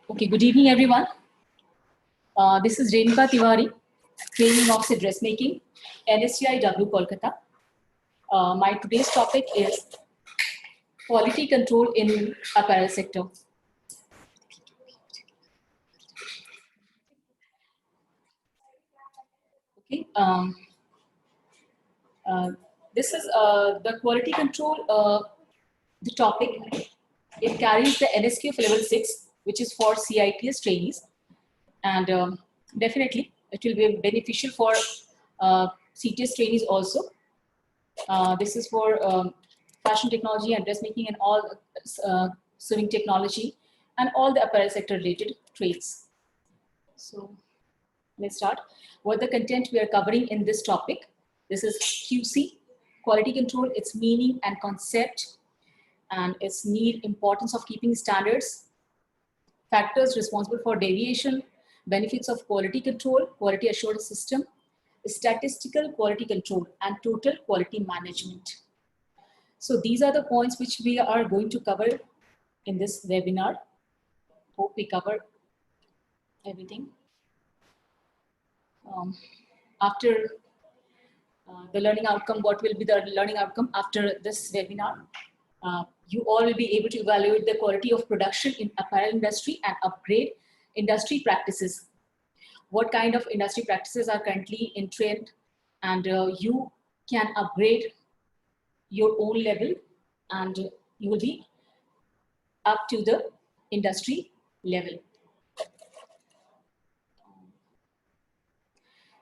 Okay, good evening, everyone. This is Renuka Tiwari, Training Officer Dressmaking, NSCIW Kolkata. My today's topic is quality control in apparel sector. Okay, uh, this is the quality control. The topic, it carries the NSQ of level 6, which is for CITS trainees, and definitely it will be beneficial for CTS trainees also. This is for fashion technology and dressmaking and all sewing technology and all the apparel sector related trades. So let's start. What the content we are covering in this topic. This is QC, quality control, its meaning and concept, and its need, importance of keeping standards, factors responsible for deviation, benefits of quality control, quality assurance system, statistical quality control, and total quality management. So these are the points which we are going to cover in this webinar. Hope we cover everything. After the learning outcome, what will be the learning outcome after this webinar? You all will be able to evaluate the quality of production in apparel industry and upgrade industry practices. What kind of industry practices are currently in trend, and you can upgrade your own level, and you will be up to the industry level.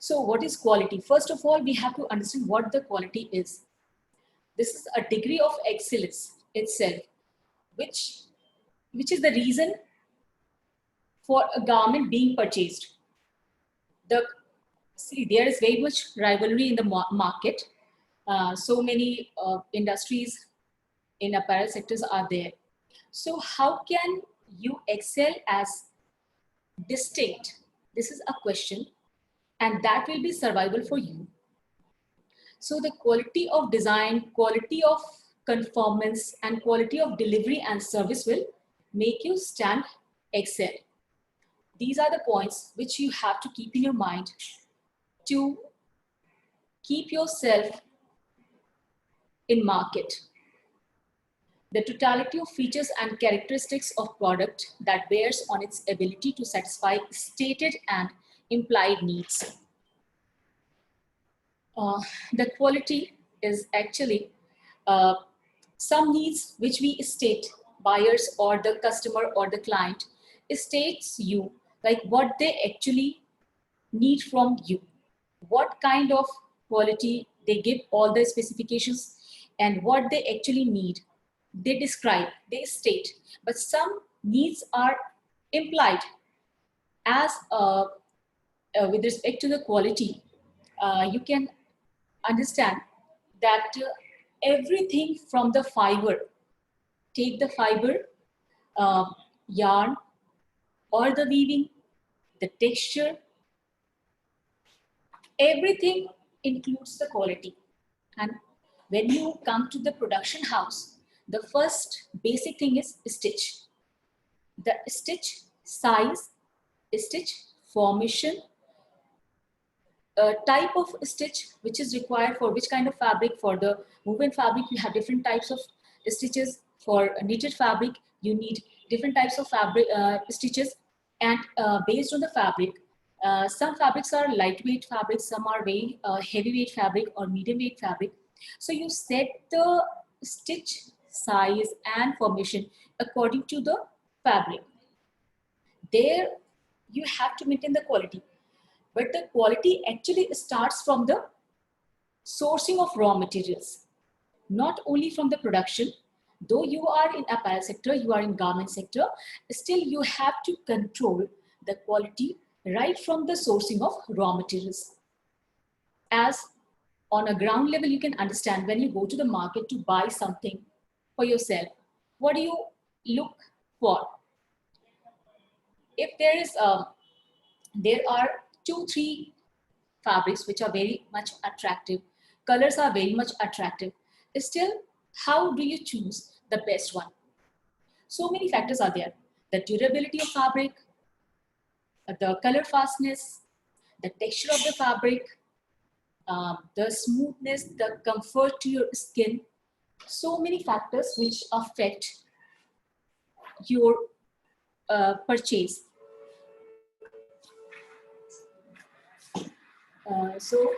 So what is quality? First of all, we have to understand what the quality is. This is a degree of excellence itself, which is the reason for a garment being purchased. See, there is very much rivalry in the market. So many industries in apparel sectors are there. So how can you excel as distinct? This is a question, and that will be survival for you. So the quality of design, quality of conformance, and quality of delivery and service will make you stand excel. These are the points which you have to keep in your mind to keep yourself in market. The totality of features and characteristics of product that bears on its ability to satisfy stated and implied needs. The quality is actually some needs which we state, buyers or the customer or the client states you, like what they actually need from you, what kind of quality they give, all the specifications, and what they actually need. They describe, they state, but some needs are implied as with respect to the quality. You can understand that everything from the fiber, take the fiber, yarn, or the weaving, the texture, everything includes the quality. And when you come to the production house, the first basic thing is stitch. The stitch size, stitch formation, type of stitch which is required for which kind of fabric. For the woven fabric, you have different types of stitches. For knitted fabric, you need different types of fabric stitches, and based on the fabric, some fabrics are lightweight fabrics, some are very heavyweight fabric or medium weight fabric. So you set the stitch size and formation according to the fabric. There you have to maintain the quality, but the quality actually starts from the sourcing of raw materials, not only from the production. Though you are in apparel sector, you are in garment sector, still you have to control the quality right from the sourcing of raw materials. As on a ground level, you can understand when you go to the market to buy something for yourself, what do you look for? If there are 2-3 fabrics which are very much attractive, colors are very much attractive, still how do you choose the best one? So many factors are there. the durability of fabric, the color fastness, the texture of the fabric, the smoothness, the comfort to your skin. So many factors which affect your purchase. So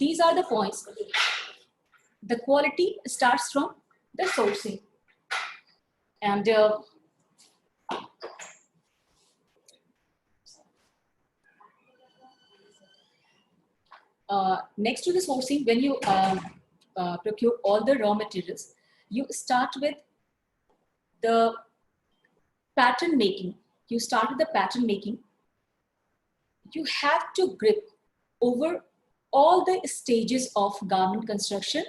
these are the points. The quality starts from the sourcing. And next to the sourcing, when you procure all the raw materials, you start with the pattern making. You start with the pattern making. You have to grip over all the stages of garment construction,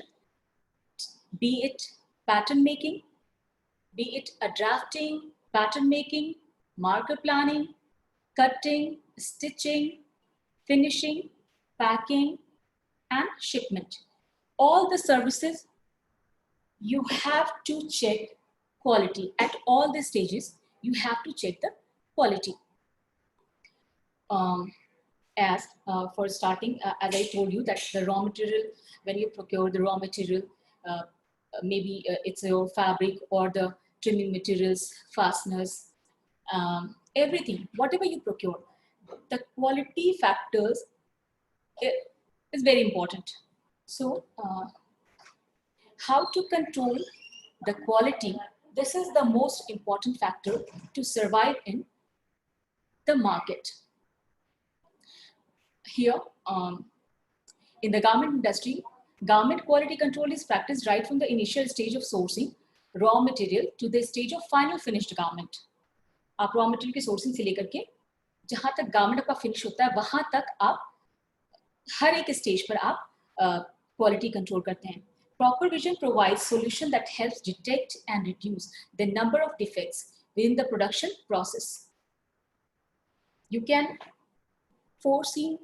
be it pattern making, be it a drafting, pattern making, marker planning, cutting, stitching, finishing, packing, and shipment. All the services, you have to check quality. At all the stages, you have to check the quality. As for starting, as I told you, that the raw material, when you procure the raw material, maybe it's your fabric or the trimming materials, fasteners, everything, whatever you procure, the quality factors is very important. So how to control the quality? This is the most important factor to survive in the market. Here, in the garment industry, garment quality control is practiced right from the initial stage of sourcing raw material to the stage of final finished garment. आप raw material की sourcing से लेकर के जहाँ तक garment आपका finish होता है, वहाँ तक आप हर एक stage पर आप quality control करते हैं. Proper vision provides solution that helps detect and reduce the number of defects within the production process. You can foresee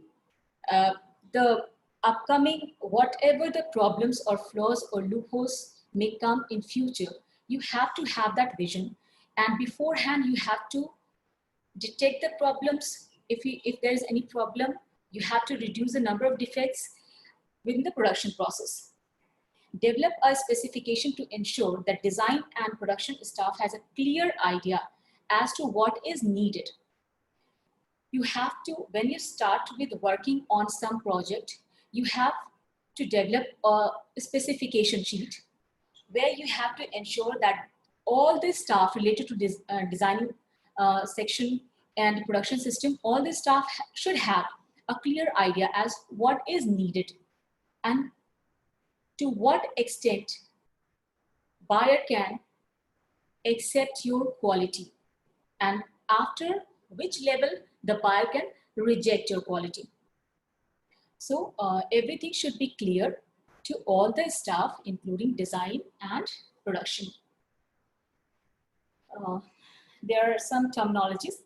the upcoming, whatever the problems or flaws or loopholes may come in future. You have to have that vision, and beforehand you have to detect the problems. If there is any problem, you have to reduce the number of defects within the production process. Develop a specification to ensure that design and production staff has a clear idea as to what is needed. You have to, when you start with working on some project, you have to develop a specification sheet where you have to ensure that all the staff related to this designing section and production system, all the staff should have a clear idea as what is needed and to what extent buyer can accept your quality, and after which level the buyer can reject your quality. So everything should be clear to all the staff, including design and production. There are some terminologies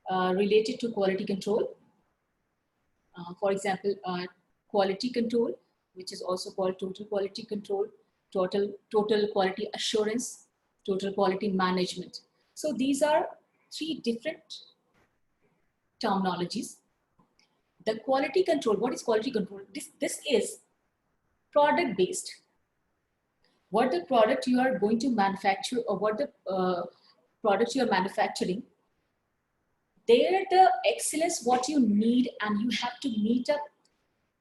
related to quality control. For example, quality control, which is also called total quality control, total quality assurance, total quality management. So these are three different terminologies. The quality control, what is quality control? This is product based. What the product you are going to manufacture, or what the product you are manufacturing, there the excellence what you need, and you have to meet up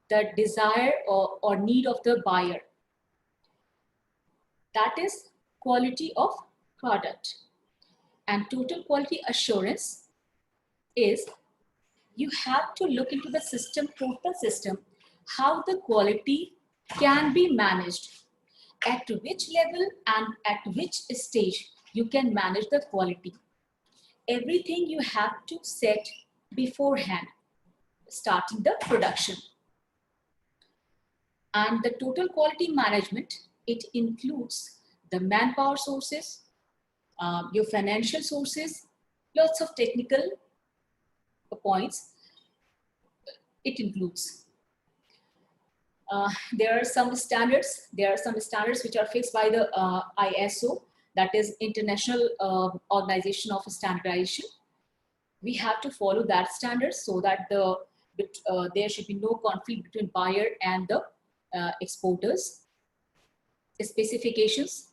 the desire or need of the buyer. That is quality of product. And total quality assurance is you have to look into the system, total system, how the quality can be managed, at which level and at which stage you can manage the quality. Everything you have to set beforehand, starting the production. And the total quality management, it includes the manpower sources, your financial sources, lots of technical points it includes. There are some standards which are fixed by the ISO that is International Organization of Standardization. We have to follow that standard so that there should be no conflict between buyer and the exporters. Specifications.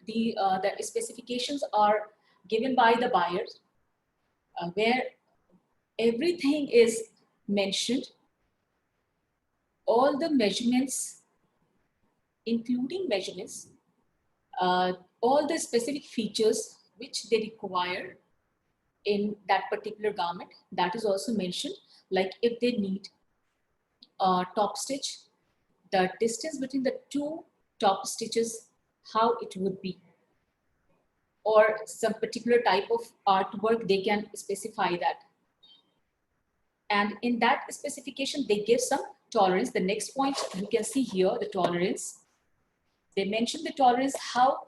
The specifications are given by the buyers, where everything is mentioned, all the measurements, including measurements, all the specific features which they require in that particular garment, that is also mentioned. Like if they need a top stitch, the distance between the two top stitches, how it would be, or some particular type of artwork, they can specify that. And in that specification, they give some tolerance. The next point you can see here, the tolerance. They mention the tolerance, how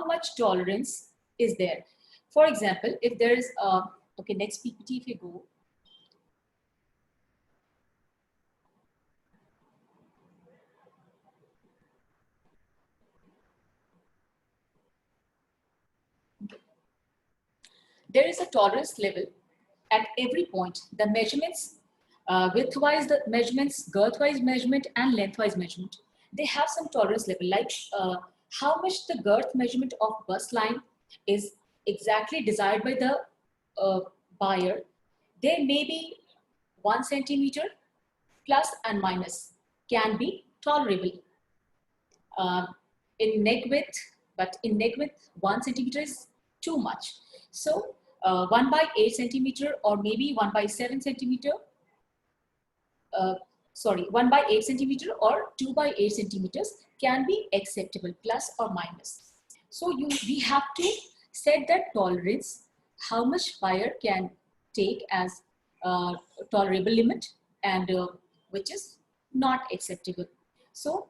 much tolerance is there. For example, if there is a, okay, next PPT if you go. Okay. There is a tolerance level at every point. The measurements, width-wise the measurements, girth-wise measurement, and length-wise measurement, they have some tolerance level, like how much the girth measurement of bust line is exactly desired by the buyer. There may be 1 centimeter plus and minus can be tolerable in neck width, but in neck width 1 centimeter is too much. So 1 by 8 centimeter or maybe 1 by 7 centimeter, 1 by 8 centimeter or 2 by 8 centimeters can be acceptable, plus or minus. So we have to set that tolerance, how much buyer can take as tolerable limit and which is not acceptable. So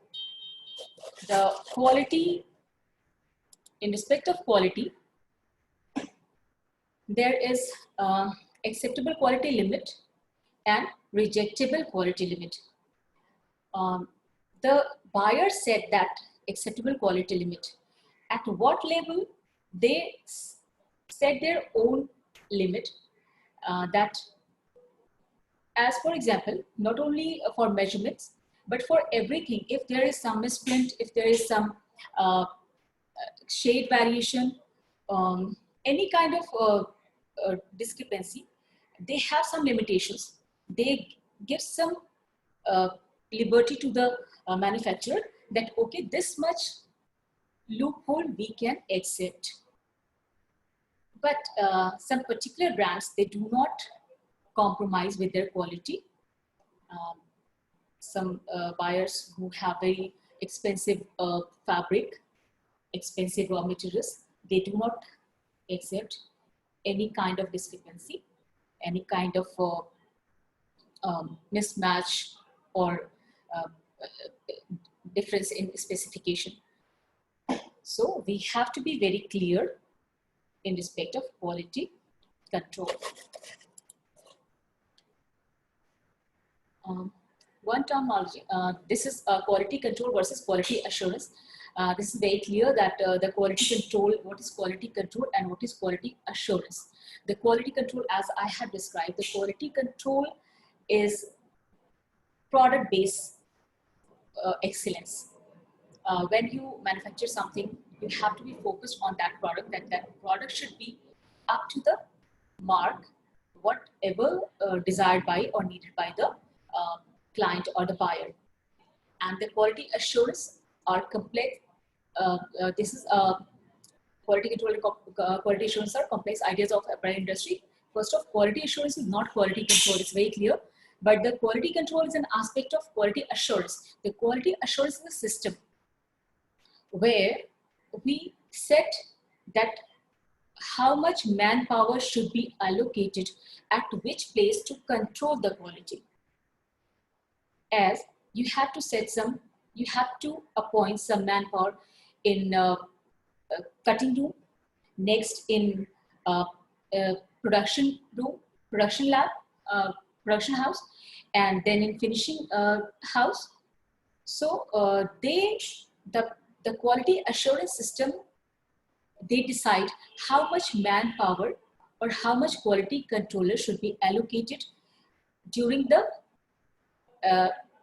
the quality, in respect of quality, there is acceptable quality limit and rejectable quality limit. The buyer set that acceptable quality limit. At what level they set their own limit, that, as for example, not only for measurements, but for everything. If there is some misprint, if there is some shade variation, any kind of discrepancy, they have some limitations. They give some liberty to the manufacturer that, okay, this much loophole we can accept. But some particular brands, they do not compromise with their quality. Some buyers who have very expensive fabric, expensive raw materials, they do not accept any kind of discrepancy, any kind of mismatch or difference in specification. So we have to be very clear in respect of quality control. One terminology, this is quality control versus quality assurance. This is very clear that the quality control, what is quality control and what is quality assurance. The quality control, as I have described, the quality control is product-based excellence. When you manufacture something, you have to be focused on that product, that product should be up to the mark, whatever desired by or needed by the client or the buyer. And the quality assurance are complex. This is quality control and quality assurance are complex ideas of apparel industry. First off, quality assurance is not quality control, it's very clear. But the quality control is an aspect of quality assurance. The quality assurance is a system where we set that how much manpower should be allocated at which place to control the quality. As you have to set some, you have to appoint some manpower in cutting room, next in production room, production lab, production house, and then in finishing house. So the quality assurance system they decide how much manpower or how much quality controller should be allocated during the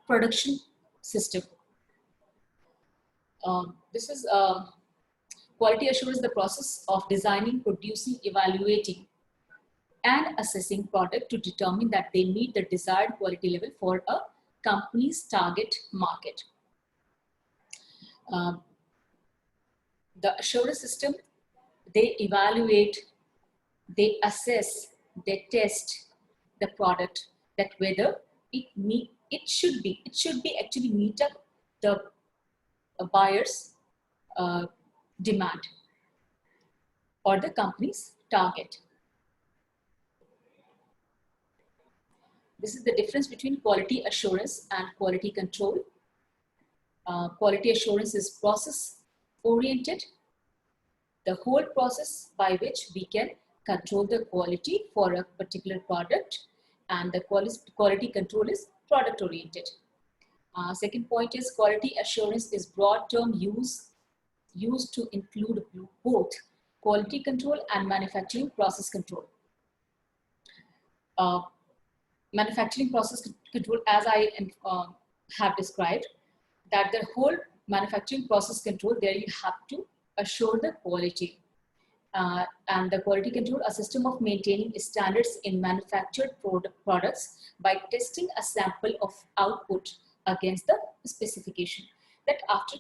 production system. This is quality assurance, the process of designing, producing, evaluating, and assessing product to determine that they meet the desired quality level for a company's target market. The assurance system, they evaluate, they assess, they test the product, that whether it should be actually meet up the buyer's demand or the company's target. This is the difference between quality assurance and quality control. Quality assurance is process oriented, the whole process by which we can control the quality for a particular product, and the quality control is product oriented. Second point is quality assurance is broad term used to include both quality control and manufacturing process control. Manufacturing process control, as I have described, that the whole manufacturing process control, there you have to assure the quality. And the quality control, a system of maintaining standards in manufactured products by testing a sample of output against the specification. That after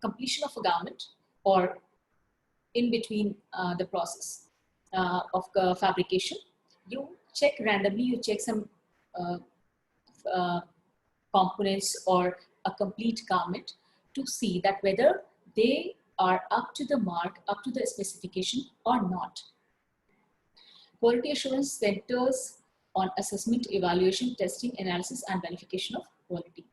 completion of a garment or in between the process of fabrication, you check randomly, you check some components or a complete garment to see that whether they are up to the mark, up to the specification or not. Quality assurance centers on assessment, evaluation, testing, analysis, and verification of quality.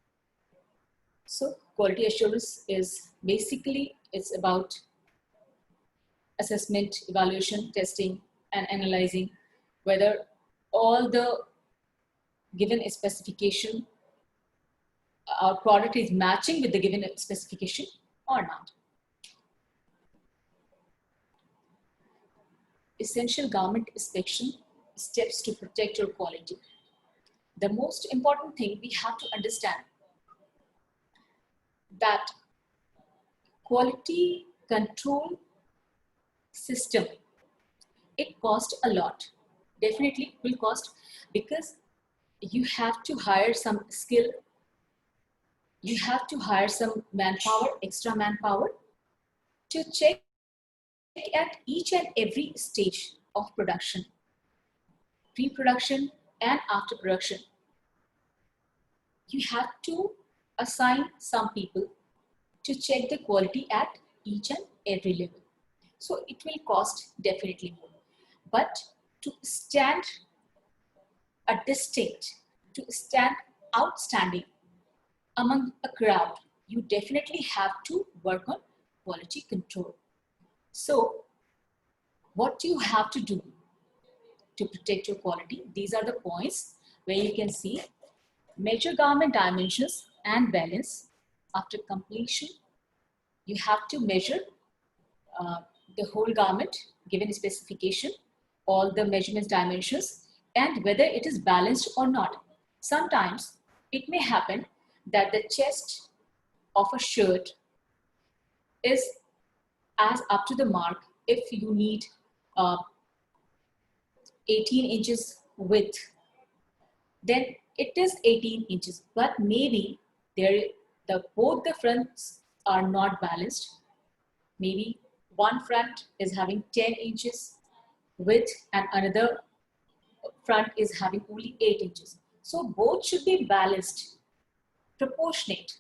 So quality assurance is basically, it's about assessment, evaluation, testing, and analyzing whether all the given specification, our product is matching with the given specification or not. Essential garment inspection steps to protect your quality. The most important thing we have to understand that quality control system, it costs a lot. Definitely will cost, because you have to hire some skill, you have to hire some manpower, extra manpower to check at each and every stage of production, pre-production and after production. You have to assign some people to check the quality at each and every level. So it will cost definitely more. But to stand a distinct, to stand outstanding among a crowd, you definitely have to work on quality control. So what you have to do to protect your quality, these are the points where you can see measure garment dimensions and balance. After completion, you have to measure the whole garment given specification, all the measurements, dimensions, and whether it is balanced or not. Sometimes it may happen that the chest of a shirt is as up to the mark. If you need 18 inches width, then it is 18 inches, but maybe both the fronts are not balanced. Maybe one front is having 10 inches width and another front is having only 8 inches. So both should be balanced, proportionate.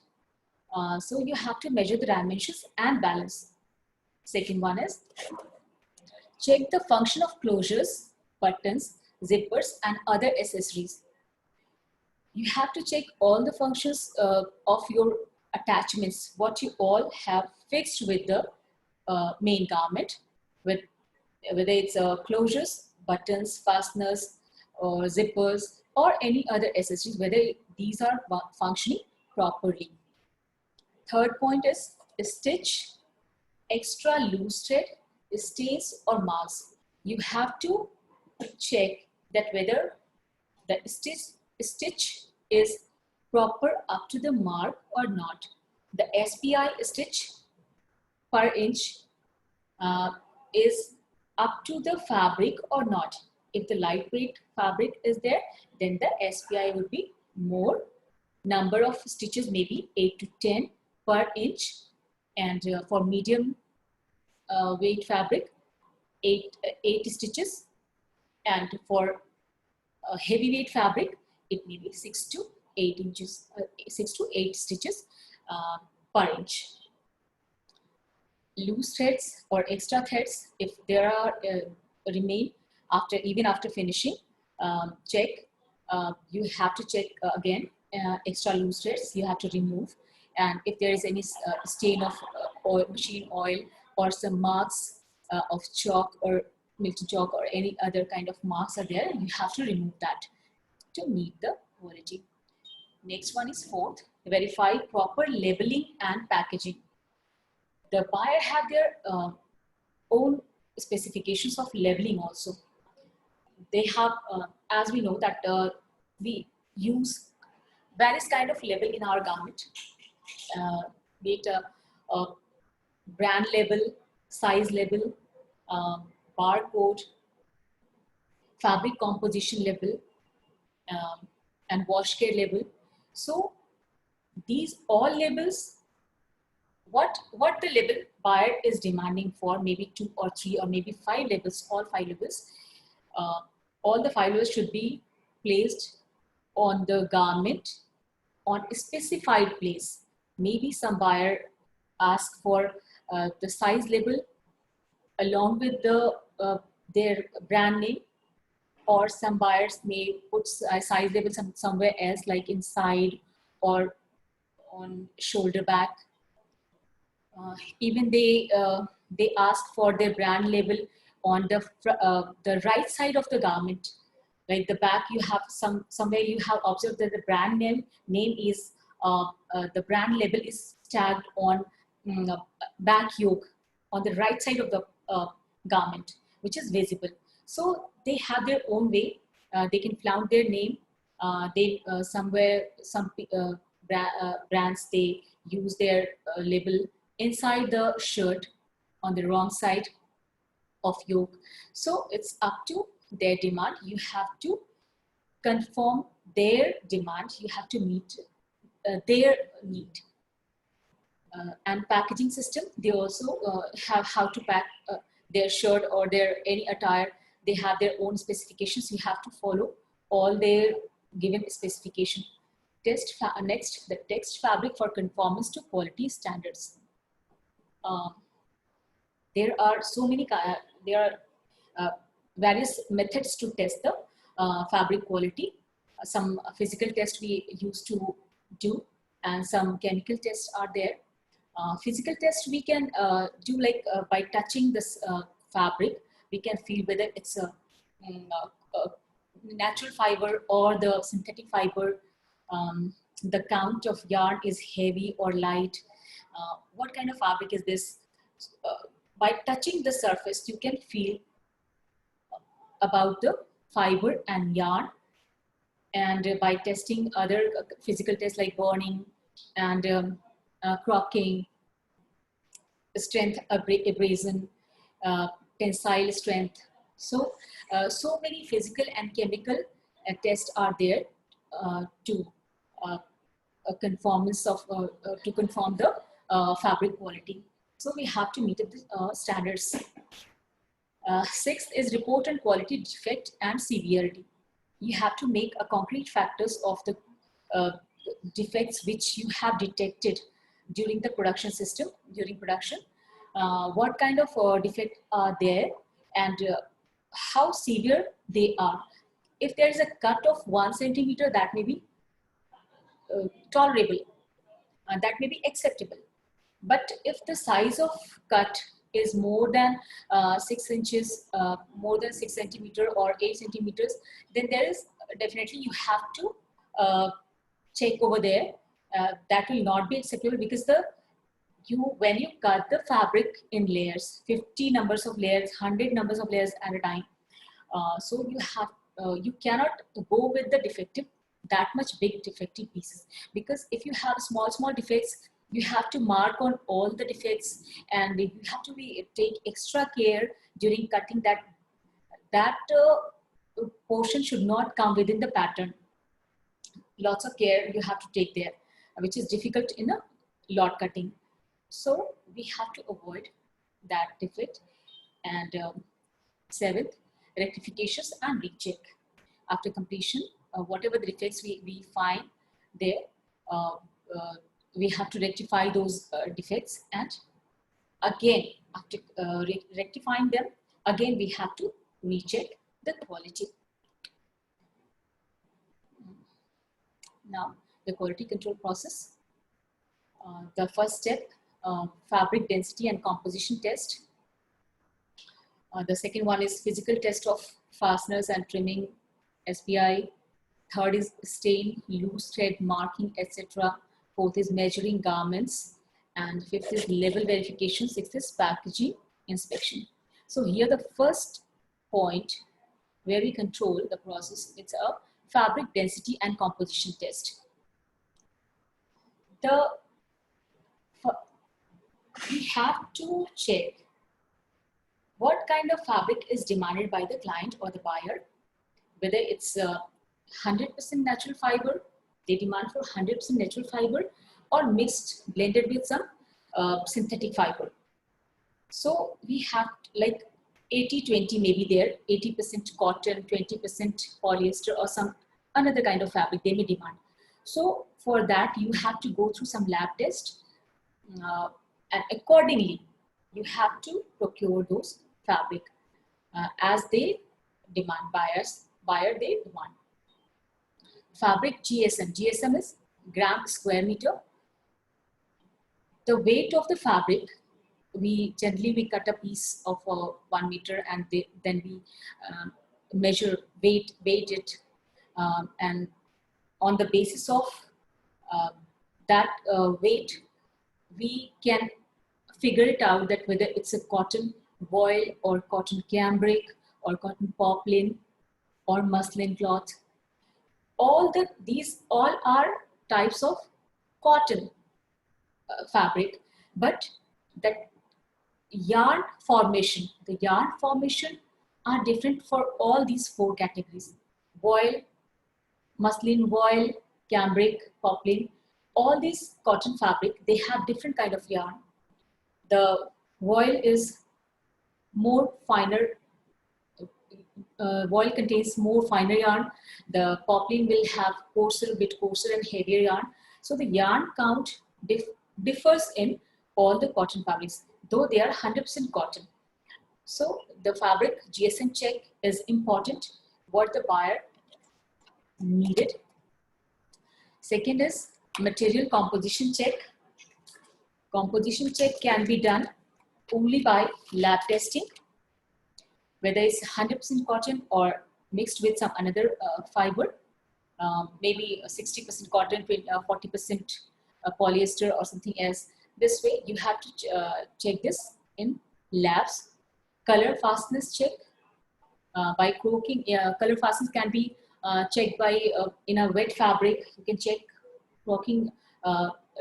So you have to measure the dimensions and balance. Second one is check the function of closures, buttons, zippers, and other accessories. You have to check all the functions of your attachments, what you all have fixed with the main garment, with whether it's closures, buttons, fasteners, or zippers, or any other accessories, whether these are functioning properly. Third point is stitch, extra loose thread, stains or marks, you have to check that whether the stitch is proper up to the mark or not. The SPI stitch per inch is up to the fabric or not. If the lightweight fabric is there, then the SPI would be more. Number of stitches maybe 8 to 10 per inch, and for medium weight fabric 8 stitches, and for heavyweight fabric it may be 6 to 8 inches, 6 to 8 stitches per inch. Loose threads or extra threads, if there are remain even after finishing, check. You have to check again. Extra loose threads you have to remove, and if there is any stain of oil, machine oil, or some marks of chalk or Milton chalk or any other kind of marks are there, you have to remove that to meet the quality. Next one is fourth, verify proper labeling and packaging. The buyer have their own specifications of labeling also. They have, as we know that we use various kind of label in our garment, be it a brand label, size label, barcode, fabric composition label, and wash care label. So these all labels, what the label buyer is demanding for, maybe 2 or 3 or maybe 5 labels, all 5 labels, all the 5 labels should be placed on the garment on a specified place. Maybe some buyer ask for the size label along with the their brand name, or some buyers may put a size label somewhere else, like inside or on shoulder back. Even they ask for their brand label on the right side of the garment, like the back. You have somewhere you have observed that the brand name is the brand label is tagged on back yoke on the right side of the garment, which is visible. So they have their own way. They can flaunt their name. Somewhere some brands, they use their label inside the shirt on the wrong side of yoke. So it's up to their demand. You have to conform their demand. You have to meet their need. And packaging system, they also have how to pack their shirt or their any attire. They have their own specifications. You have to follow all their given specification. Next, the text fabric for conformance to quality standards. There are so many, there are various methods to test the fabric quality. Some physical tests we used to do, and some chemical tests are there. Physical test we can do like by touching this fabric, we can feel whether it's a natural fiber or the synthetic fiber. The count of yarn is heavy or light. What kind of fabric is this? By touching the surface, you can feel about the fiber and yarn. And by testing other physical tests like burning and crocking, strength, abrasion, tensile strength. So, so many physical and chemical tests are there to a conformance of to conform the fabric quality. So we have to meet the standards. Sixth is report on quality defect and severity. You have to make a concrete factors of the defects which you have detected during the production system, during production. What kind of defect are there, and how severe they are. If there is a cut of 1 centimeter, that may be tolerable, that may be acceptable. But if the size of cut is more than 6 inches, more than 6 centimeter or 8 centimeters, then there is definitely you have to check over there. That will not be acceptable, because the when you cut the fabric in layers, 50 numbers of layers, 100 numbers of layers at a time, so you cannot go with the that much big defective pieces, because if you have small defects, you have to mark on all the defects, and you have to take extra care during cutting that portion should not come within the pattern. Lots of care you have to take there, which is difficult in a lot cutting. So we have to avoid that defect. And seventh, rectifications and recheck. After completion, whatever the defects we find there, uh, we have to rectify those defects, and again, after rectifying them, again we have to recheck the quality. Now, the quality control process. The first step, fabric density and composition test. The second one is physical test of fasteners and trimming, SPI. Third is stain, loose thread marking, etc. Fourth is measuring garments. And fifth is level verification. Sixth is packaging inspection. So here the first point where we control the process, it's a fabric density and composition test. We have to check what kind of fabric is demanded by the client or the buyer, whether it's 100% natural fiber, they demand for 100% natural fiber, or mixed, blended with some synthetic fiber. So we have like 80-20 maybe there, 80% cotton, 20% polyester, or some another kind of fabric they may demand. So for that, you have to go through some lab test, and accordingly, you have to procure those fabric as they demand, buyer they demand. Fabric GSM. GSM is gram square meter. The weight of the fabric, we cut a piece of 1 meter, and then we measure, weight it, and on the basis of that weight, we can figure it out that whether it's a cotton voile or cotton cambric or cotton poplin or muslin cloth. These all are types of cotton fabric, but that yarn formation, the yarn formation are different for all these 4 categories: voile, muslin voile, cambric, poplin. All these cotton fabric, they have different kind of yarn. The voile is more finer. Voile contains more finer yarn. The poplin will have bit coarser and heavier yarn. So the yarn count differs in all the cotton fabrics, though they are 100% cotton. So the fabric GSM check is important, what the buyer needed. Second is material composition check. Composition check can be done only by lab testing, whether it's 100% cotton or mixed with some another fiber, maybe 60% cotton, 40% polyester or something else. This way you have to check this in labs. Color fastness check by croaking. Color fastness can be checked by in a wet fabric. You can check croaking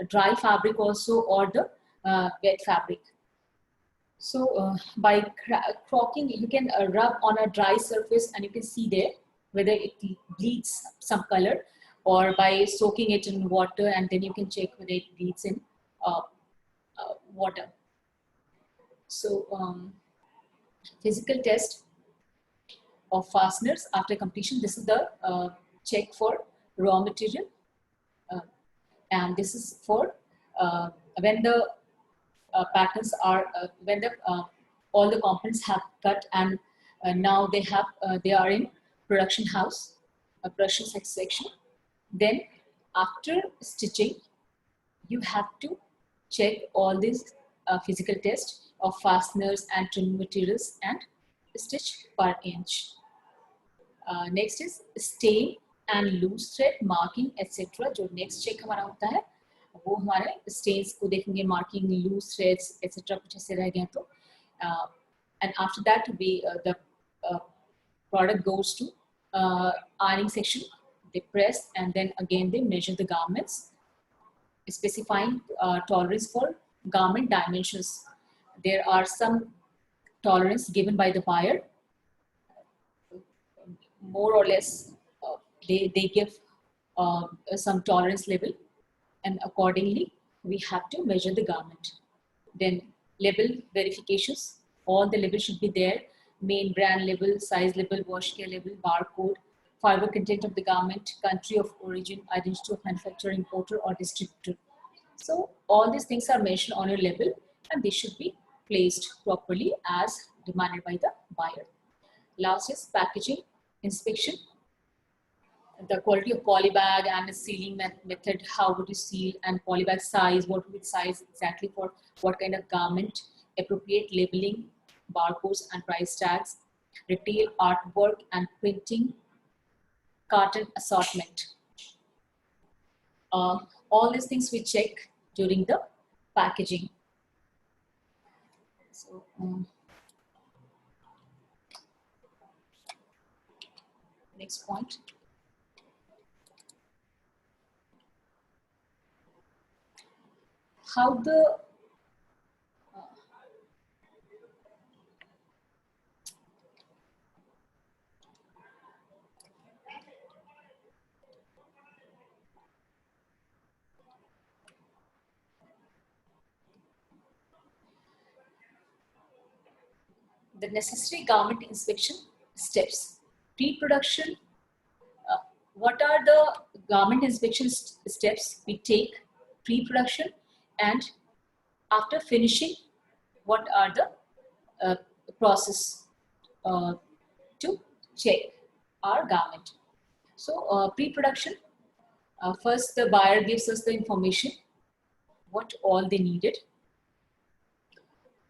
dry fabric also, or the wet fabric. So by croaking, you can rub on a dry surface and you can see there whether it bleeds some color, or by soaking it in water, and then you can check whether it bleeds in water. So physical test of fasteners after completion. This is the check for raw material, and this is for when the patterns are when the all the components have cut, and now they are in production house, a production section. Then after stitching, you have to check all these physical tests of fasteners and trim materials and stitch per inch. Next is stain and loose thread marking etc. जो next check हमारा होता है, वो हमारे stains को देखेंगे, marking, loose threads, etc. कुछ ऐसे रह गए तो and after that the product goes to ironing section. They press and then again they measure the garments, specifying tolerance for garment dimensions. There are some tolerance given by the buyer, more or less. They give some tolerance level, and accordingly we have to measure the garment. Then label verifications, all the labels should be there: main brand label, size label, wash care label, barcode, fiber content of the garment, country of origin, identity of manufacturer, importer or distributor. So all these things are mentioned on your label, and they should be placed properly as demanded by the buyer. Last is packaging inspection. The quality of polybag and the sealing method, how would you seal, and polybag size, what would be size exactly for what kind of garment, appropriate labeling, barcodes and price tags, retail artwork and printing, carton assortment. All these things we check during the packaging. So, next point. How the the necessary garment inspection steps. Pre-production, what are the garment inspection steps we take pre-production, and after finishing, what are the process to check our garment. So pre-production, first the buyer gives us the information, what all they needed.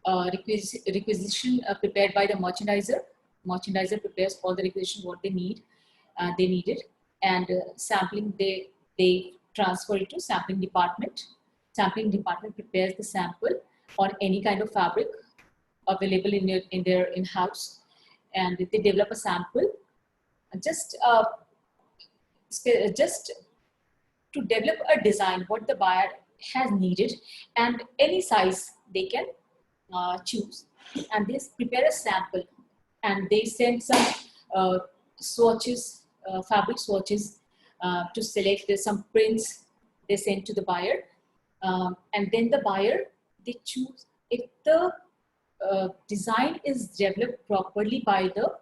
Requisition prepared by the merchandiser. Merchandiser prepares all the requisition what they need, they needed, and sampling they transfer it to sampling department. Sampling department prepares the sample on any kind of fabric available in their in-house, and they develop a sample. Just to develop a design what the buyer has needed, and any size they can choose, and they prepare a sample, and they send some swatches, fabric swatches to select. There's some prints they send to the buyer, and then the buyer, they choose. If the design is developed properly by the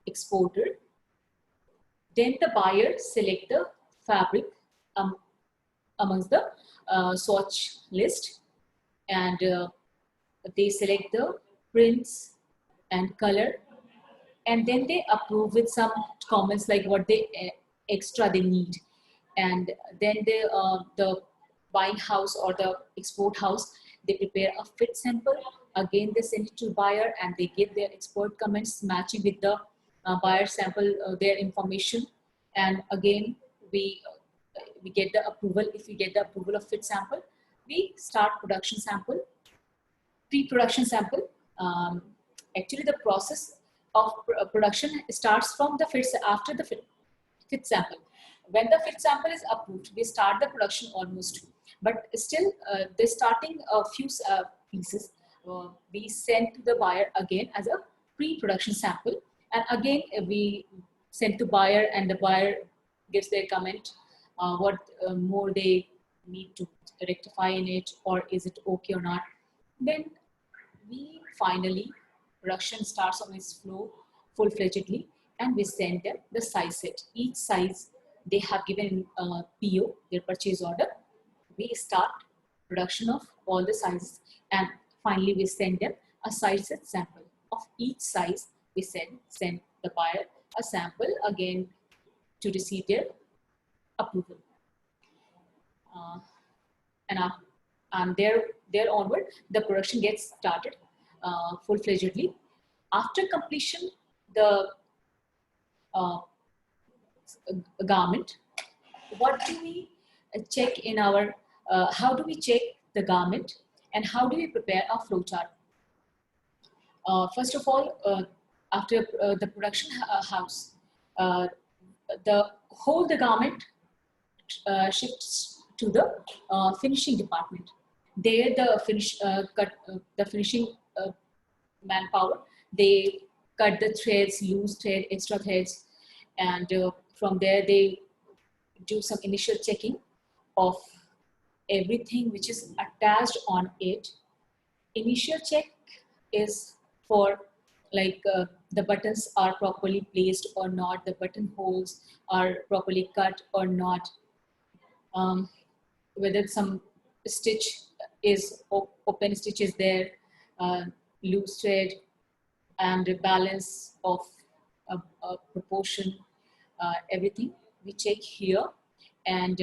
exporter, then the buyer select the fabric amongst the swatch list, and they select the prints and color, and then they approve with some comments like what they extra they need, and then they, the buying house or the export house, they prepare a fit sample. Again, they send it to buyer, and they give their export comments matching with the buyer sample, their information, and again we get the approval. If we get the approval of fit sample, we start production sample, pre-production sample. Actually, the process of production starts from the fit, after the fit sample. When the fit sample is approved, we start the production almost, but still they're starting a few pieces. We send to the buyer again as a pre-production sample, and again we send to buyer, and the buyer gives their comment, what more they need to rectify in it, or is it okay or not. Then we finally, production starts on its flow full-fledgedly, and we send them the size set. Each size they have given PO, their purchase order. We start production of all the sizes, and finally we send them a size set sample of each size. We send the buyer a sample again to receive their approval, and there onward the production gets started full-fledgedly. After completion, the garment, what do we check in our how do we check the garment and how do we prepare our flowchart? First of all, after the production house, uh, the garment shifts to the finishing department. There, the finishing manpower, they cut the threads, loose thread, extra threads, and from there they do some initial checking of everything which is attached on it. Initial check is for like the buttons are properly placed or not, the buttonholes are properly cut or not, um, whether some stitch is open stitch is there, uh, loose thread, and a balance of proportion, everything we check here. And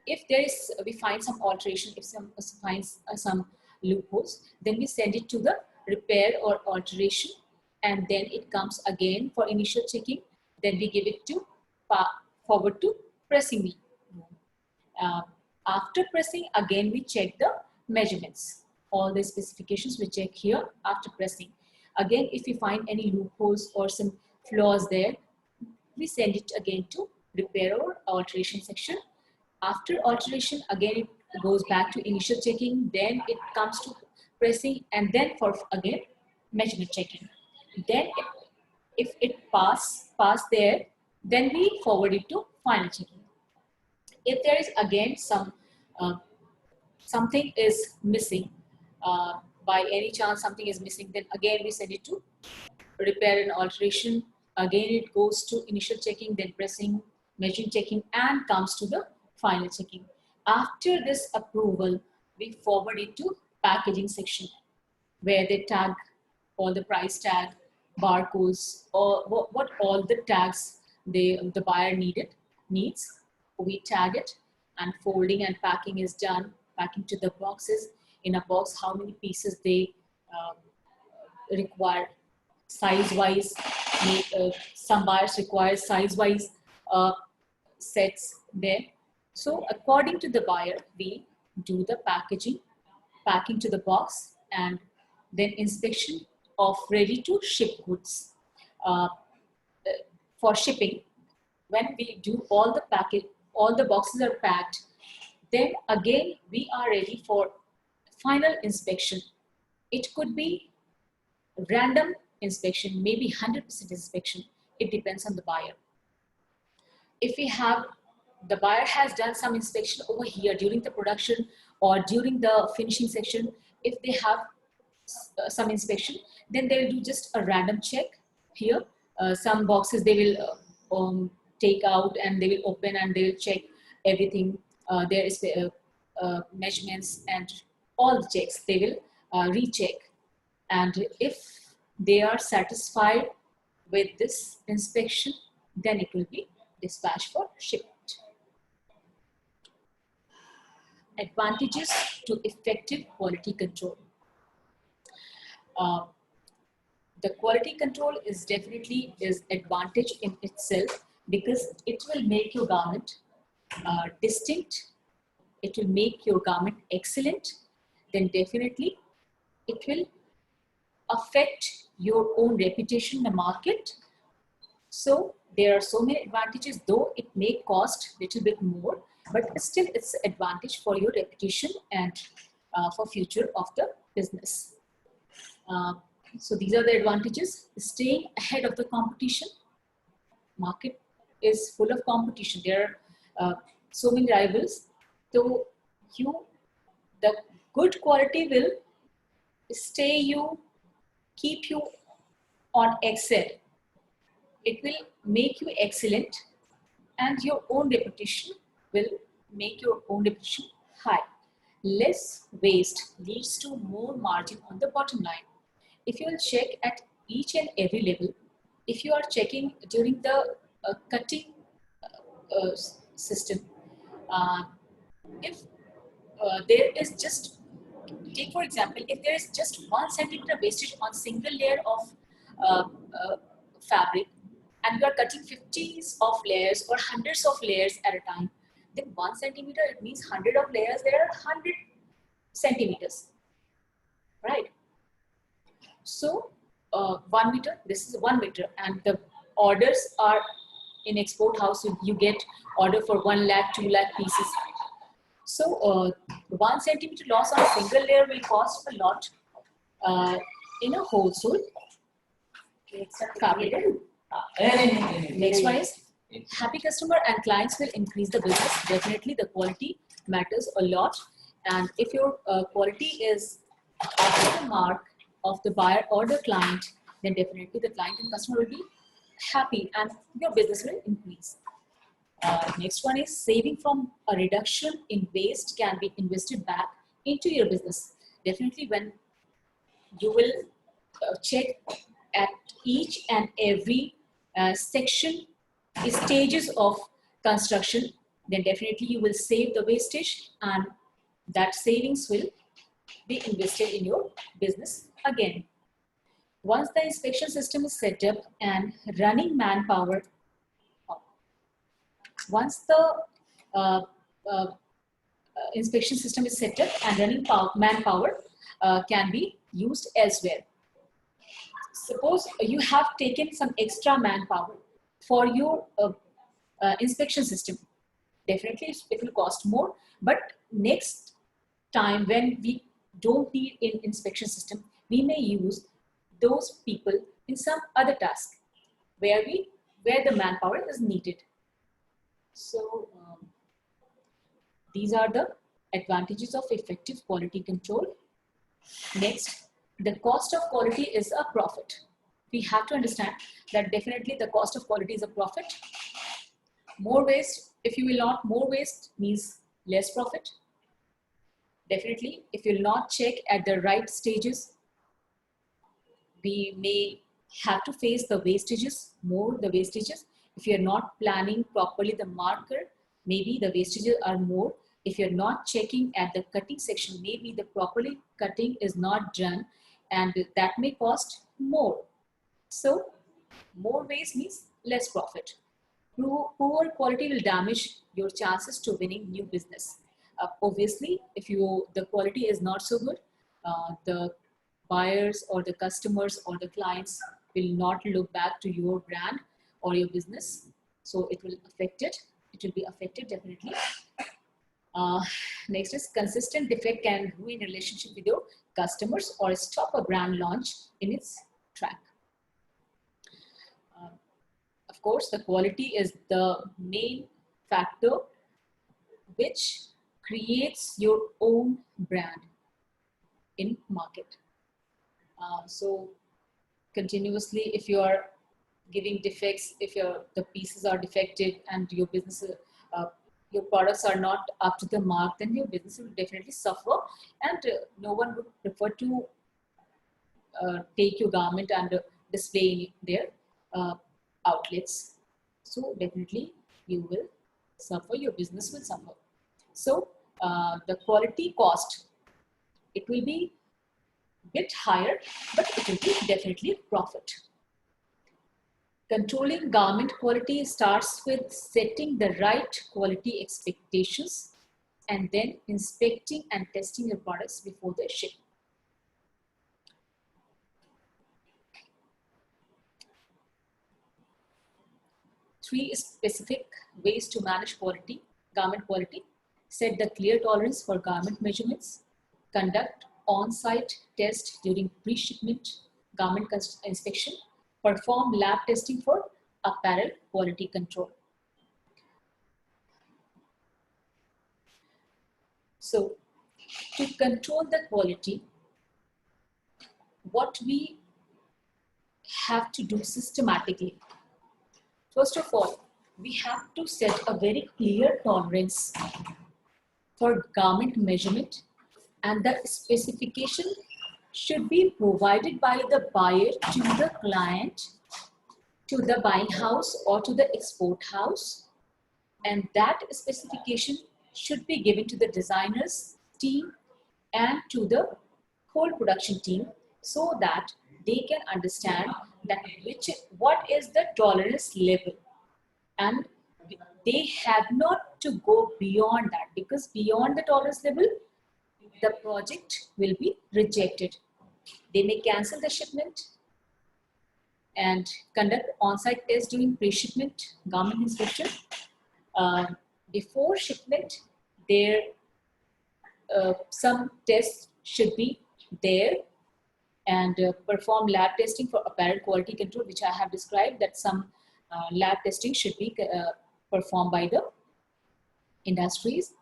if there is, we find some alteration, if some finds some loopholes, then we send it to the repair or alteration, and then it comes again for initial checking. Then we give it to forward to pressing room. After pressing, again we check the measurements. All the specifications we check here after pressing. Again, if we find any loopholes or some flaws there, we send it again to repair or alteration section. After alteration, again it goes back to initial checking, then it comes to pressing, and then for again measurement checking. Then if it pass there, then we forward it to final checking. If there is again something is missing, by any chance something is missing, then again we send it to repair and alteration. Again it goes to initial checking, then pressing, measuring checking, and comes to the final checking. After this approval, we forward it to packaging section, where they tag all the price tag, barcodes, or what all the tags the buyer needs. We tag it, and folding and packing is done. Packing to the boxes. In a box, how many pieces they require, size wise. Some buyers require size wise sets there. So according to the buyer, we do the packaging, packing to the box, and then inspection of ready to ship goods. For shipping, when we do all the package, all the boxes are packed, then again we are ready for final inspection. It could be random inspection, maybe 100% inspection. It depends on the buyer. If we have, the buyer has done some inspection over here during the production or during the finishing section, if they have some inspection, then they will do just a random check here. Some boxes they will take out and they will open and they will check everything. There is measurements and all the checks they will recheck. And if they are satisfied with this inspection, then it will be dispatched for shipment. Advantages to effective quality control. The quality control is definitely advantage in itself, because it will make your garment distinct. It will make your garment excellent. Then definitely it will affect your own reputation in the market. So there are so many advantages, though it may cost a little bit more, but still it's an advantage for your reputation and for future of the business. So these are the advantages. Staying ahead of the competition. Market is full of competition. There are so many rivals. So the good quality will keep you on excel. It will make you excellent, and your own reputation will make your own reputation high. Less waste leads to more margin on the bottom line. If you will check at each and every level, if you are checking during the cutting system, if there is just, take for example, if there is just 1 centimeter wastage on single layer of fabric, and you are cutting 50s of layers or hundreds of layers at a time, then 1 centimeter, it means 100 of layers, there are 100 centimeters, right? So 1 meter, this is 1 meter, and the orders are in export house, you get order for 1 lakh, 2 lakh pieces. So 1 centimeter loss on a single layer will cost a lot in a wholesale fabric. Next one is happy customer and clients will increase the business. Definitely the quality matters a lot, and if your quality is after the mark of the buyer or the client, then definitely the client and customer will be happy and your business will increase. Next one is saving from a reduction in waste can be invested back into your business. Definitely when you will check at each and every section, stages of construction, then definitely you will save the wastage, and that savings will be invested in your business again. Once the inspection system is set up and running manpower, once the inspection system is set up and running manpower can be used elsewhere. Suppose you have taken some extra manpower for your inspection system. Definitely it will cost more, but next time when we don't need an inspection system, we may use those people in some other task where the manpower is needed. So these are the advantages of effective quality control. Next, the cost of quality is a profit. We have to understand that definitely the cost of quality is a profit. More waste, if you will not, more waste means less profit. Definitely, if you will not check at the right stages, we may have to face the wastages, the wastages. If you're not planning properly the marker, maybe the wastages are more. If you're not checking at the cutting section, maybe the properly cutting is not done, and that may cost more. So more waste means less profit. Poor quality will damage your chances to winning new business. Obviously, if the quality is not so good, the buyers or the customers or the clients will not look back to your brand or your business. So it will affect it. It will be affected definitely. Next is consistent defect can ruin a relationship with your customers or stop a brand launch in its track. Of course, the quality is the main factor which creates your own brand in market. So continuously, if you are giving defects, if the pieces are defective and your business, your products are not up to the mark, then your business will definitely suffer, and no one would prefer to take your garment and display in their outlets. So definitely you will suffer, your business will suffer. So the quality cost, it will be bit higher, but it will be definitely profit. Controlling garment quality starts with setting the right quality expectations and then inspecting and testing your products before they ship. Three specific ways to manage quality, garment quality. Set the clear tolerance for garment measurements. Conduct on-site test during pre-shipment garment inspection. Perform lab testing for apparel quality control. So, to control the quality, what we have to do systematically. First of all, we have to set a very clear tolerance for garment measurement, and the specification should be provided by the buyer to the client, to the buying house or to the export house, and that specification should be given to the designers team and to the whole production team, so that they can understand that what is the tolerance level, and they have not to go beyond that, because beyond the tolerance level, the project will be rejected. They may cancel the shipment and conduct on-site tests during pre-shipment garment inspection. Before shipment, there some tests should be there, and perform lab testing for apparel quality control, which I have described, that some lab testing should be performed by the industries.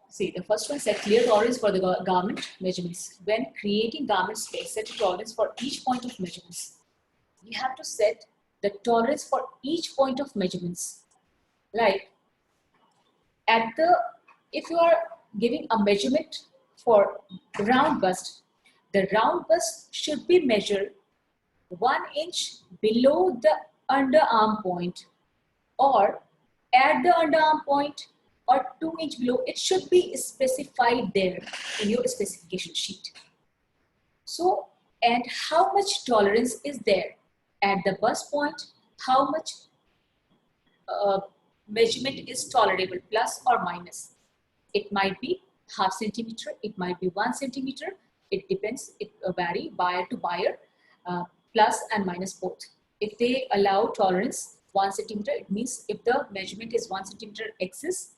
See, the first one, set clear tolerance for the garment measurements. When creating garment space, set a tolerance for each point of measurements. We have to set the tolerance for each point of measurements. Like if you are giving a measurement for round bust, the round bust should be measured 1 inch below the underarm point, or at the underarm point, or 2 inch below. It should be specified there in your specification sheet. So, and how much tolerance is there at the bust point? How much measurement is tolerable, plus or minus? It might be half centimeter, it might be 1 centimeter. It depends, it vary buyer to buyer, plus and minus both. If they allow tolerance 1 centimeter, it means if the measurement is 1 centimeter excess,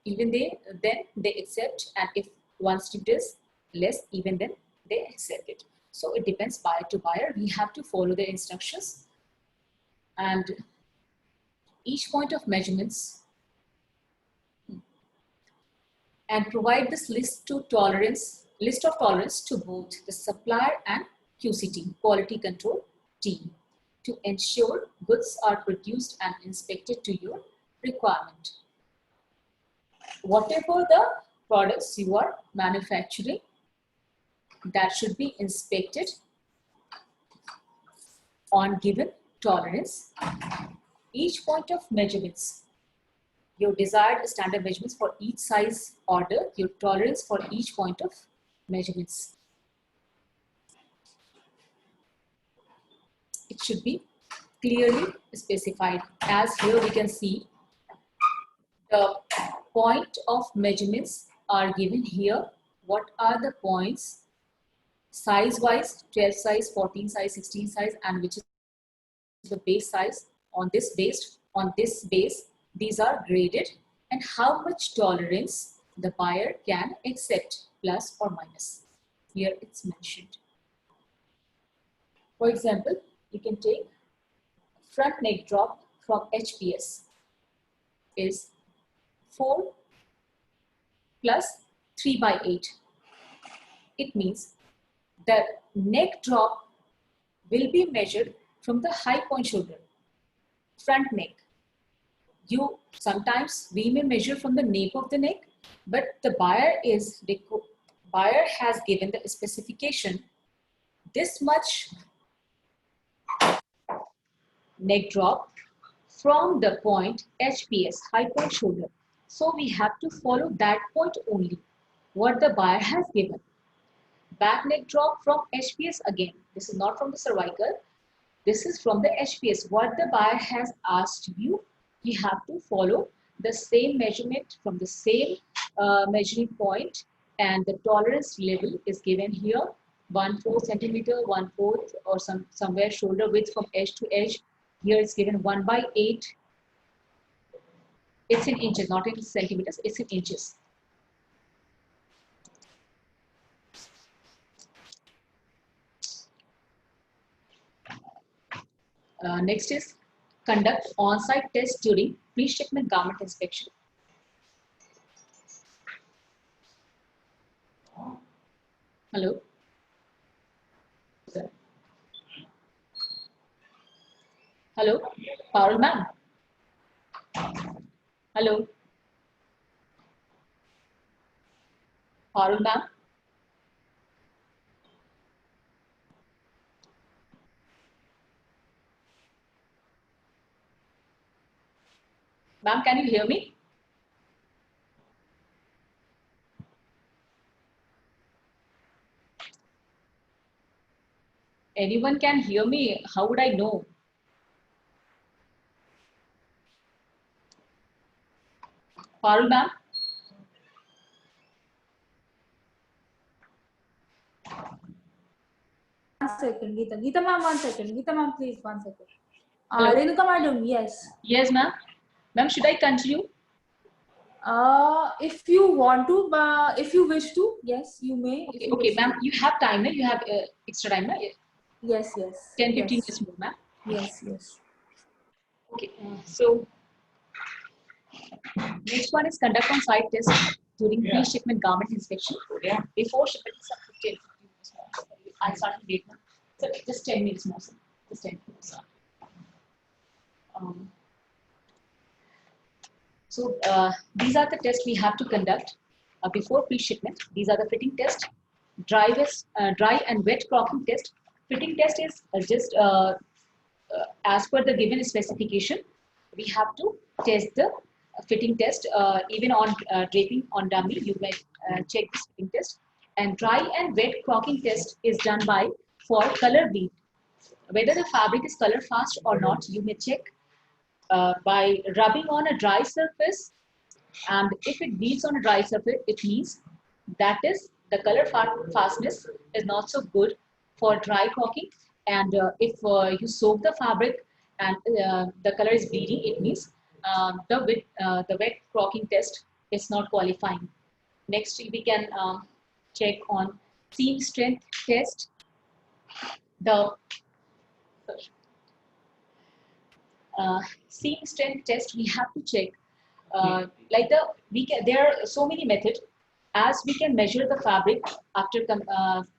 even then they accept, and if 1 centimeter is less, even then they accept it. So it depends buyer to buyer. We have to follow the instructions, and each point of measurements, and provide this list of tolerance to both the supplier and QC team, quality control team, to ensure goods are produced and inspected to your requirement. Whatever the products you are manufacturing, that should be inspected on given tolerance. Each point of measurements, your desired standard measurements for each size order, your tolerance for each point of measurements. It should be clearly specified. As here we can see, the point of measurements are given here. What are the points size wise? 12 size, 14 size, 16 size, and which is the base size. On this base, these are graded, and how much tolerance the buyer can accept, plus or minus. Here it's mentioned. For example, you can take front neck drop from HPS is 4 plus 3 by 8. It means the neck drop will be measured from the high point shoulder, front neck. Sometimes we may measure from the nape of the neck, but the buyer has given the specification this much neck drop from the point HPS, high point shoulder. So we have to follow that point only, what the buyer has given. Back neck drop from HPS, again, this is not from the cervical, this is from the HPS. What the buyer has asked you, you have to follow the same measurement from the same measuring point, and the tolerance level is given here, 1/4 centimeter, 1/4, or somewhere shoulder width from edge to edge. Here it's given 1/8. It's in inches, not in centimeters, it's in inches. Next is conduct on-site tests during pre-shipment garment inspection. Hello? Hello? Parul ma'am? Hello? Parul ma'am? Ma'am, can you hear me? Anyone can hear me. How would I know? Parul ma'am? One second, Geeta. Geeta ma'am, 1 second. Geeta ma'am, please, 1 second. Hello. Renuka madam, yes. Yes, ma'am. Ma'am, should I continue? If you want to, if you wish to, yes, you may. Okay, okay, ma'am. You have time, you have extra time, right? Yes, yes. 10, 15 yes. minutes more, ma'am. Yes, yes. Okay, so next one is conduct on site test during pre-shipment garment inspection. Before shipment is up to 10 minutes more. I started late now. So just 10 minutes more, sir. Just 10 minutes. So these are the tests we have to conduct before pre-shipment. These are the fitting test, dry and wet crocking test. Fitting test is just as per the given specification. We have to test the fitting test even on draping on dummy. You may check this fitting test. And dry and wet crocking test is done by for color bleed. Whether the fabric is color fast or not, you may check by rubbing on a dry surface, and if it bleeds on a dry surface, it means that is the color fastness is not so good for dry crocking. And if you soak the fabric and the color is bleeding, it means the wet crocking test is not qualifying. Next, we can check on seam strength test. The seam strength test we have to check there are so many methods. As we can measure the fabric after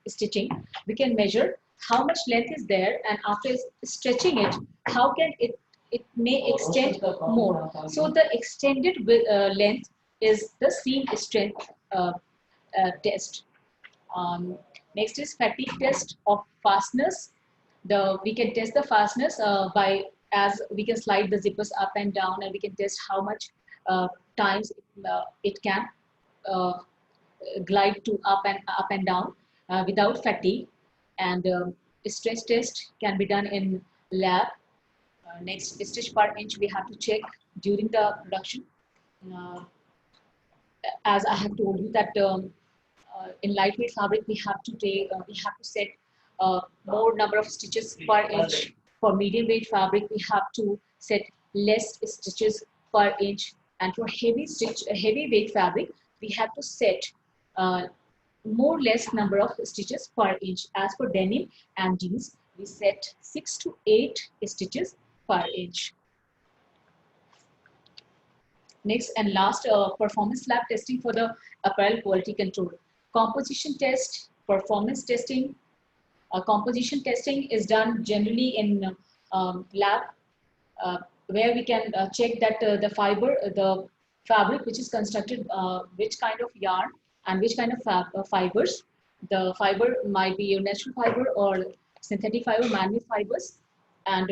stitching, we can measure how much length is there, and after stretching it, how can it may extend more. So the extended length is the seam strength test. Next is fatigue test of fasteners. We can test the fasteners by as we can slide the zippers up and down, and we can test how much times it can uh, glide to up and down without fatigue. And stress test can be done in lab. Next, stitch per inch we have to check during the production. Uh, as I have told you that in lightweight fabric we have to set more number of stitches per inch. For medium weight fabric we have to set less stitches per inch, and for heavy weight fabric we have to set uh, more less number of stitches per inch. As for denim and jeans, we set 6 to 8 stitches per inch. Next and last, performance lab testing for the apparel quality control. Composition test, performance testing. Composition testing is done generally in lab, where we can check that the fabric which is constructed, which kind of yarn and which kind of fibers. The fiber might be your natural fiber or synthetic fiber, man-made fibers, and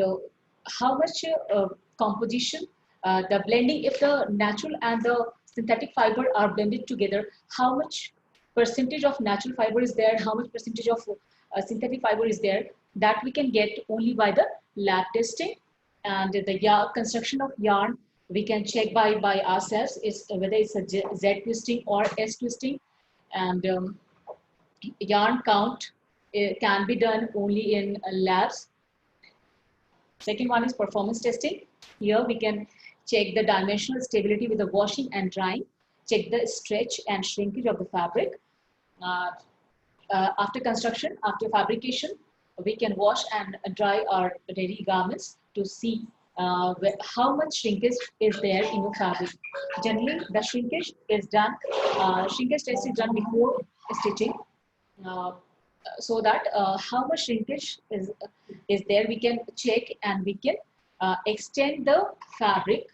how much composition, the blending, if the natural and the synthetic fiber are blended together, how much percentage of natural fiber is there, how much percentage of synthetic fiber is there, that we can get only by the lab testing. And the construction of yarn we can check by ourselves, is whether it's a Z twisting or S twisting. And yarn count can be done only in labs. Second one is performance testing. Here we can check the dimensional stability with the washing and drying, check the stretch and shrinkage of the fabric. Uh, After construction, after fabrication, we can wash and dry our ready garments to see how much shrinkage is there in your fabric. Generally, the shrinkage is done, shrinkage test is done before stitching, uh, so that how much shrinkage is there, we can check, and we can extend the fabric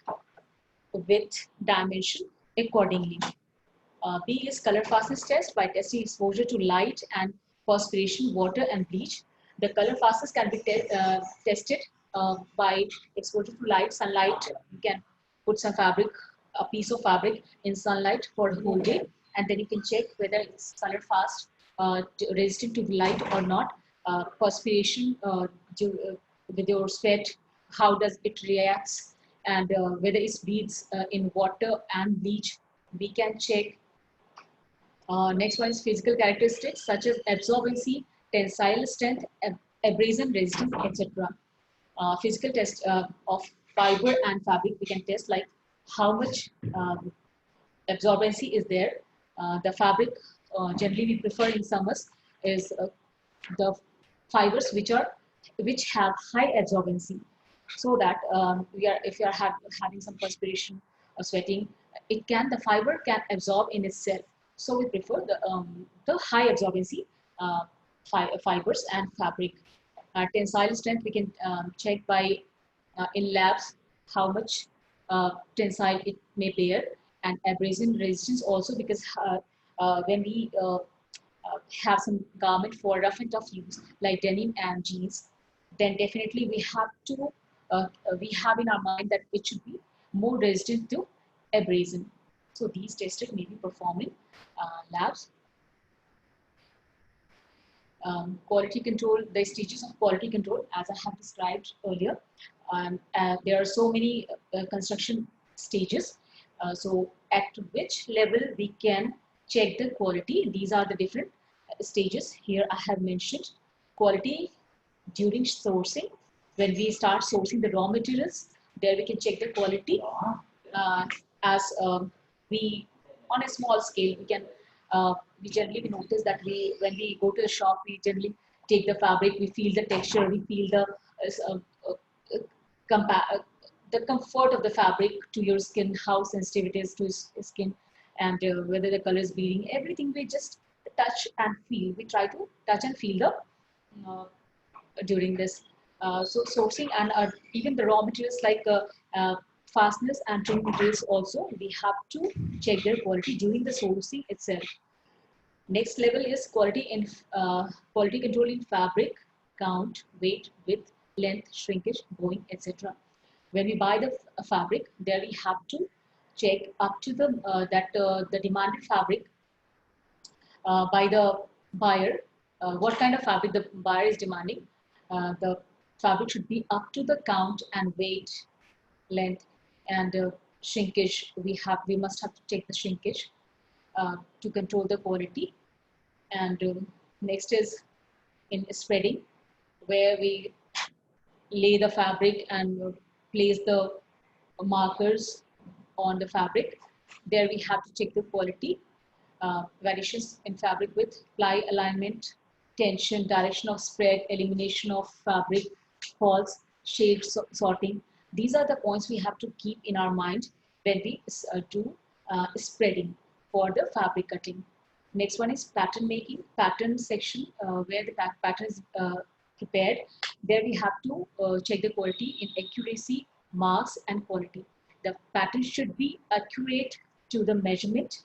with dimension accordingly. B is color fastness test by testing exposure to light and perspiration, water and bleach. The color fastness can be tested by exposure to light, sunlight. You can put some fabric, a piece of fabric in sunlight for the whole day, and then you can check whether it's color fast, resistant to the light or not. perspiration with your sweat, how does it reacts, and whether it bleeds in water and bleach, we can check. Next one is physical characteristics such as absorbency, tensile strength, abrasion resistance, etc. Physical test of fiber and fabric, we can test like how much absorbency is there. The fabric generally we prefer in summers is the fibers which have high absorbency, so that we are if you are having some perspiration or sweating, the fiber can absorb in itself. So we prefer the high absorbency uh, fibers and fabric. Tensile strength we can check by in labs how much tensile it may bear, and abrasion resistance also, because when we have some garment for rough and tough use like denim and jeans, then definitely we have in our mind that it should be more resistant to abrasion. So these tested may be performed in labs. Quality control, the stages of quality control, as I have described earlier. There are so many construction stages. So at which level we can check the quality? These are the different stages. Here I have mentioned quality during sourcing. When we start sourcing the raw materials, there we can check the quality. As we on a small scale, we generally we notice that when we go to the shop, we generally take the fabric, we feel the texture, we feel compa- uh, the comfort of the fabric to your skin, how sensitive it is to skin, and whether the color is bleeding, everything we just touch and feel. We try to touch and feel the uh, during this. So sourcing and even the raw materials like fasteners and trim materials also, we have to check their quality during the sourcing itself. Next level is quality control in fabric, count, weight, width, length, shrinkage, bowing, etc. When we buy the fabric, there we have to check up to the demanded fabric by the buyer, what kind of fabric the buyer is demanding. The fabric should be up to the count and weight, length, and shrinkage. We must have to check the shrinkage to control the quality. And next is in spreading, where we lay the fabric and place the markers on the fabric. There we have to check the quality, variations in fabric width, ply alignment, tension, direction of spread, elimination of fabric faults, shade sorting. These are the points we have to keep in our mind when we do spreading for the fabric cutting. Next one is pattern making, pattern section, where the pattern is prepared. There we have to check the quality in accuracy, marks, and quality. The pattern should be accurate to the measurement,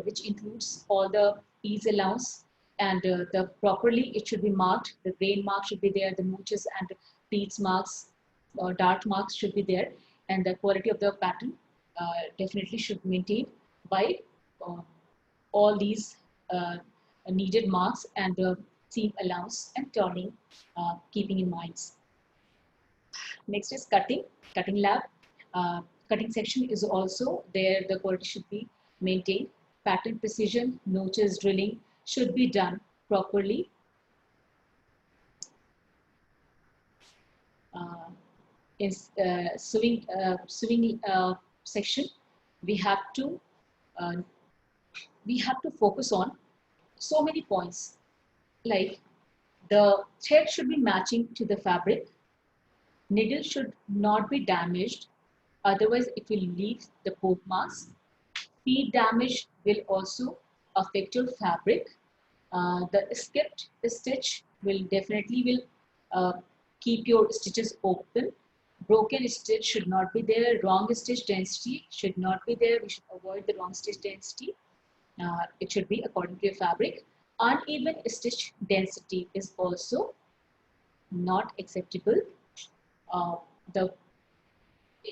which includes all the ease allowance, and the properly it should be marked. The grain mark should be there, the mooches and pleats marks, dart marks should be there, and the quality of the pattern definitely should be maintained by uh, all these needed marks and the seam allowance and turning, keeping in mind. Next is cutting lab. Cutting section is also there. The quality should be maintained. Pattern precision, notches, drilling should be done properly. Uh, in sewing section, we have to uh, focus on so many points, like the thread should be matching to the fabric. Needle should not be damaged, otherwise it will leave the poke marks. Feed damage will also affect your fabric. The skipped stitch will definitely will keep your stitches open. Broken stitch should not be there. Wrong stitch density should not be there. We should avoid the wrong stitch density. It should be according to your fabric. Uneven stitch density is also not acceptable. The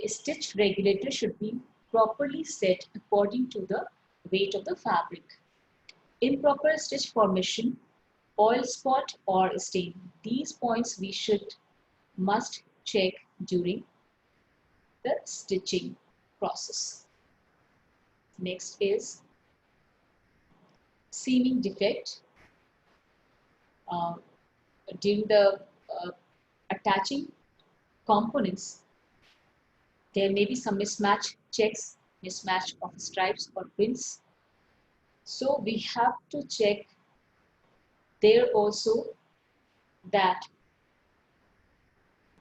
stitch regulator should be properly set according to the weight of the fabric. Improper stitch formation oil spot or stain. These points we must check during the stitching process. Next is seaming defect. During the attaching components, there may be some mismatch checks, mismatch of stripes or prints. So we have to check there also that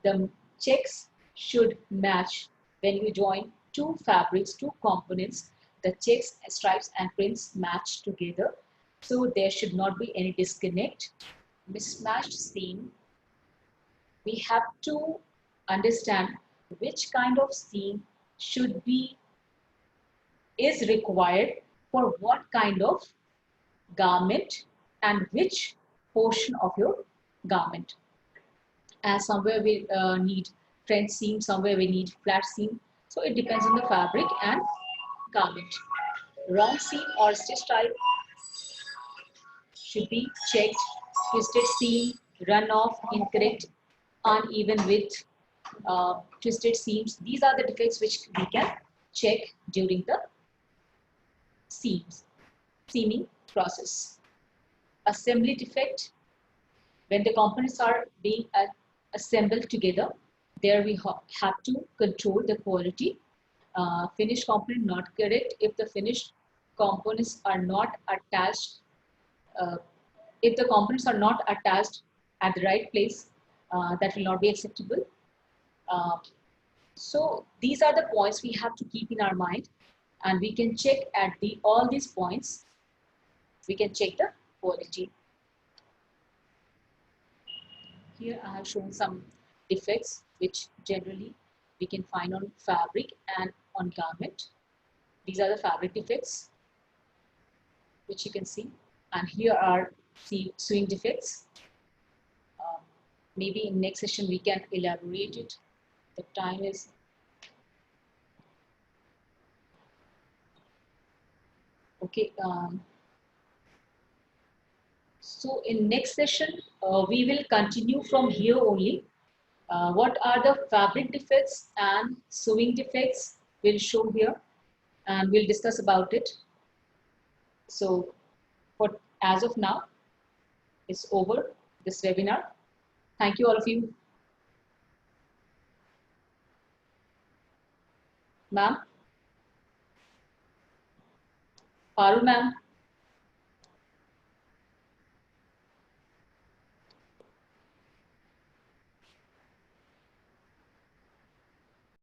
the checks should match when you join two fabrics, two components. The checks, stripes and prints match together. So there should not be any disconnect. Mismatched seam, we have to understand which kind of seam should be is required for what kind of garment and which portion of your garment. As somewhere we need French seam, somewhere we need flat seam. So it depends on the fabric and garment. Wrong seam or stitch type should be checked. Twisted seam, run off, incorrect, uneven width, twisted seams. These are the defects which we can check during the seaming process. Assembly defect, when the components are being assembled together, there we have to control the quality. Finished component not correct. If the finished components are not attached, uh, if the components are not attached at the right place, that will not be acceptable. So these are the points we have to keep in our mind, and we can check at all these points. We can check the quality. Here I have shown some defects which generally we can find on fabric and on garment. These are the fabric defects which you can see, and here are the sewing defects. Maybe in next session we can elaborate it. The time is okay. So in next session we will continue from here only. What are the fabric defects and sewing defects we'll show here, and we'll discuss about it. So for as of now, it's over this webinar. Thank you all of you. Ma'am, Parul ma'am.